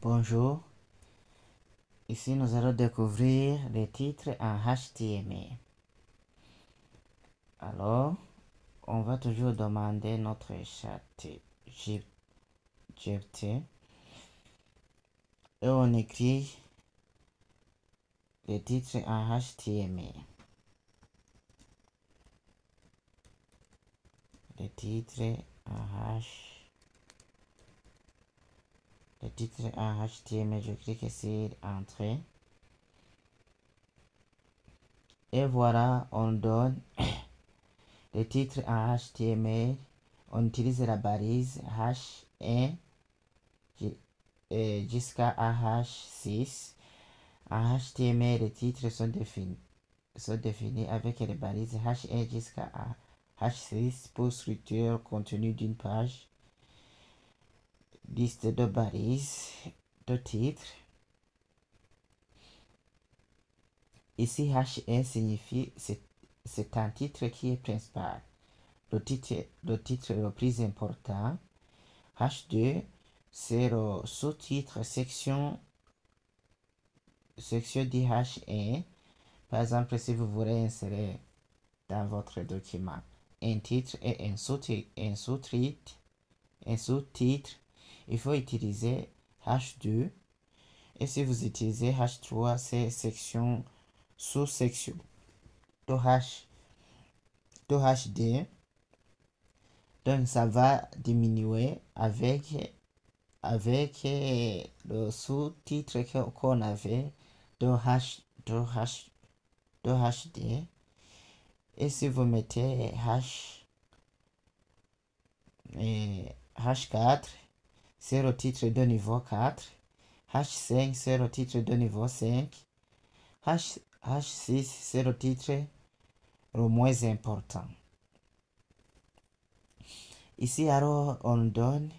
Bonjour, ici nous allons découvrir les titres en HTML. Alors, on va toujours demander notre chat GPT et on écrit les titres en HTML. Les titres en HTML, je clique sur Entrée. Et voilà, on donne les titres en HTML. On utilise la balise H1 jusqu'à AH6. En HTML, les titres sont définis avec les balises H1 jusqu'à H6 pour structure contenu d'une page, liste de balises, de titres. Ici, H1 signifie c'est un titre qui est principal. Le titre le plus important. H2, c'est le sous-titre section du H1. Par exemple, si vous voulez insérer dans votre document un titre et un sous-titre, il faut utiliser H2. Et si vous utilisez H3, c'est section, sous-section de HD. Donc ça va diminuer avec le sous-titre qu'on avait de HD. Et si vous mettez H4, c'est le titre de niveau 4. H5, c'est le titre de niveau 5. H6, c'est le titre le moins important. Ici, alors, on donne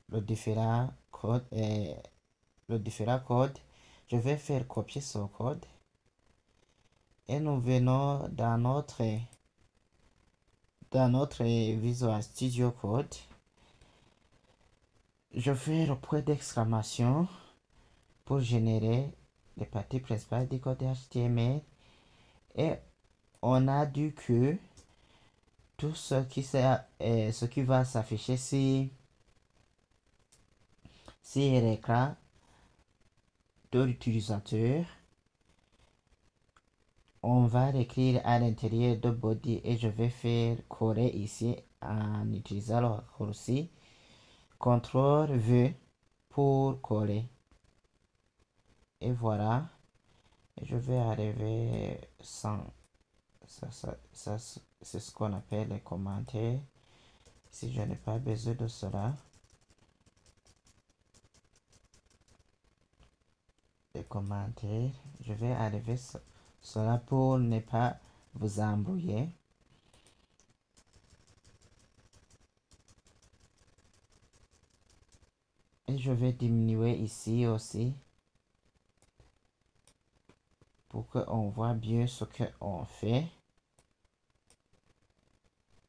le différent code. Je vais faire copier ce code. Et nous venons dans notre Visual Studio Code. Je fais le point d'exclamation pour générer les parties principales du code HTML. Et on a dit que tout ce qui va s'afficher sur l'écran de l'utilisateur, on va l'écrire à l'intérieur de body et je vais faire coller ici en utilisant le raccourci CTRL-V pour coller. Et voilà, je vais arriver sans ça c'est ce qu'on appelle les commentaires. Si je n'ai pas besoin de cela, les commentaires, je vais arriver cela pour ne pas vous embrouiller. Et je vais diminuer ici aussi pour qu'on voit bien ce qu'on fait.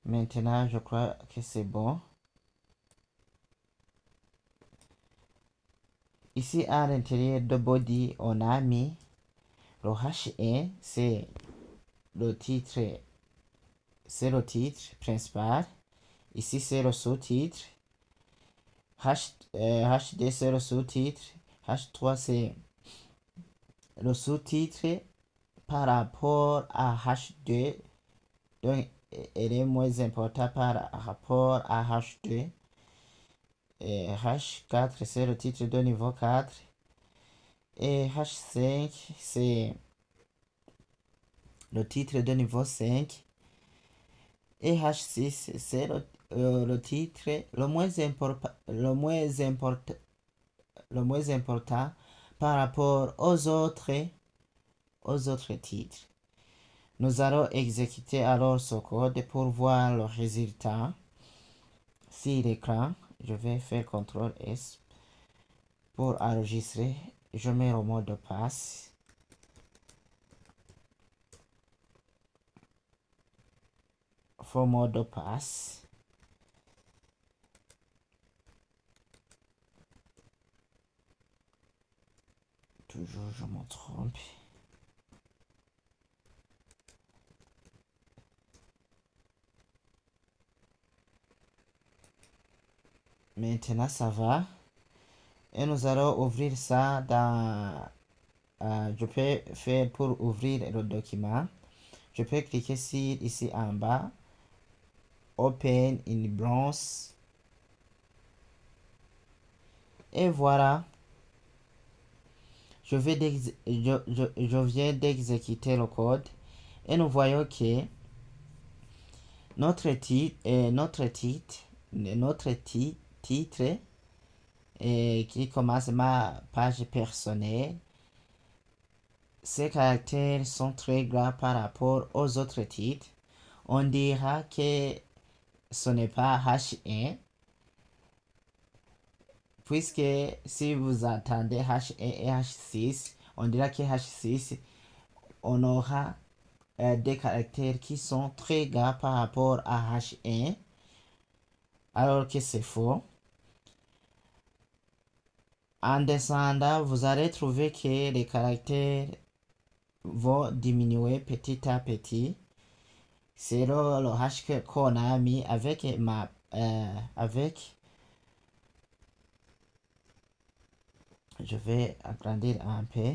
Maintenant, je crois que c'est bon. Ici, à l'intérieur de body, on a mis le H1, c'est le titre principal. Ici, c'est le sous-titre. HD, c'est le sous-titre. H3, c'est le sous-titre par rapport à H2. Donc, elle est moins importante par rapport à H2. Et H4, c'est le titre de niveau 4. Et H5, c'est le titre de niveau 5. Et H6, c'est le titre le moins important par rapport aux autres titres. Nous allons exécuter alors ce code pour voir le résultat sur l'écran. Je vais faire CTRL S pour enregistrer. Je mets le mot de passe. Mot de passe. Toujours, je me trompe. Maintenant, ça va. Et nous allons ouvrir ça dans... je peux faire pour ouvrir le document. Je peux cliquer ici en bas. Open in bronze. Et voilà. Je viens d'exécuter le code. Et nous voyons que notre titre qui commence ma page personnelle, ces caractères sont très grands par rapport aux autres titres. On dira que ce n'est pas H1, puisque si vous entendez H1 et H6, on dira que H6, on aura des caractères qui sont très grands par rapport à H1, alors que c'est faux. En descendant, vous allez trouver que les caractères vont diminuer petit à petit. C'est le H qu'on a mis avec je vais agrandir un peu.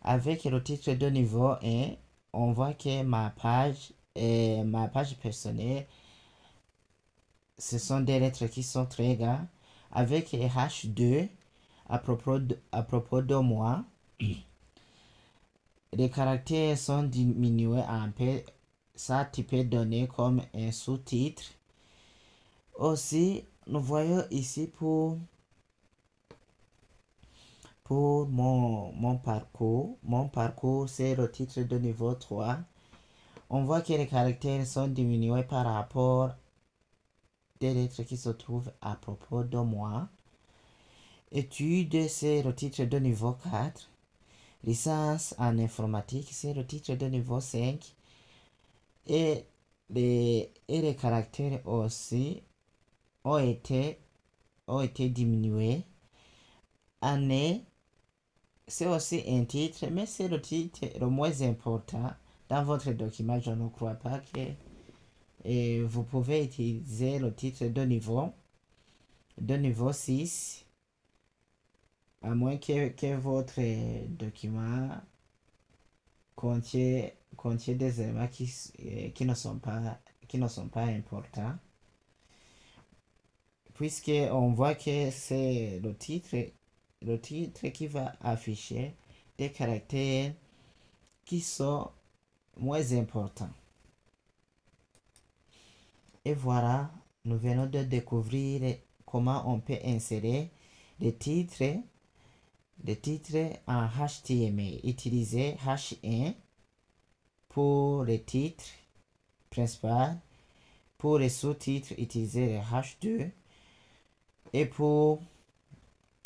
Avec le titre de niveau 1, on voit que ma page personnelle, ce sont des lettres qui sont très grandes. Avec H2, à propos de moi, les caractères sont diminués un peu. Ça, tu peux donner comme un sous-titre. Aussi, nous voyons ici pour mon parcours. Mon parcours, c'est le titre de niveau 3. On voit que les caractères sont diminués par rapport des lettres qui se trouvent à propos de moi. Études, c'est le titre de niveau 4. Licence en informatique, c'est le titre de niveau 5. Et les caractères aussi ont été diminués. Année, c'est aussi un titre, mais c'est le titre le moins important dans votre document. Je ne crois pas que vous pouvez utiliser le titre de niveau 6, à moins que votre document contient des éléments qui ne sont pas importants, puisque on voit que c'est le titre qui va afficher des caractères qui sont moins importants. Et voilà, nous venons de découvrir comment on peut insérer les titres en HTML. Utiliser H1 pour les titres principaux. Pour les sous-titres, utiliser les H2. Et pour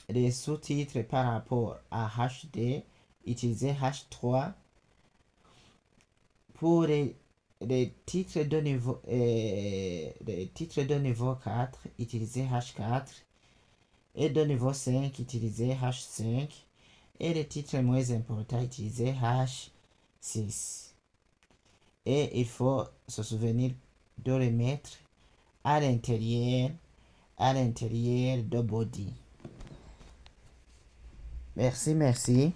les sous-titres par rapport à HD, utiliser H3. Pour les titres de niveau 4, utiliser H4. Et de niveau 5, utiliser H5. Et les titres moins importants, utiliser H6. Et il faut se souvenir de les mettre à l'intérieur de body. Merci.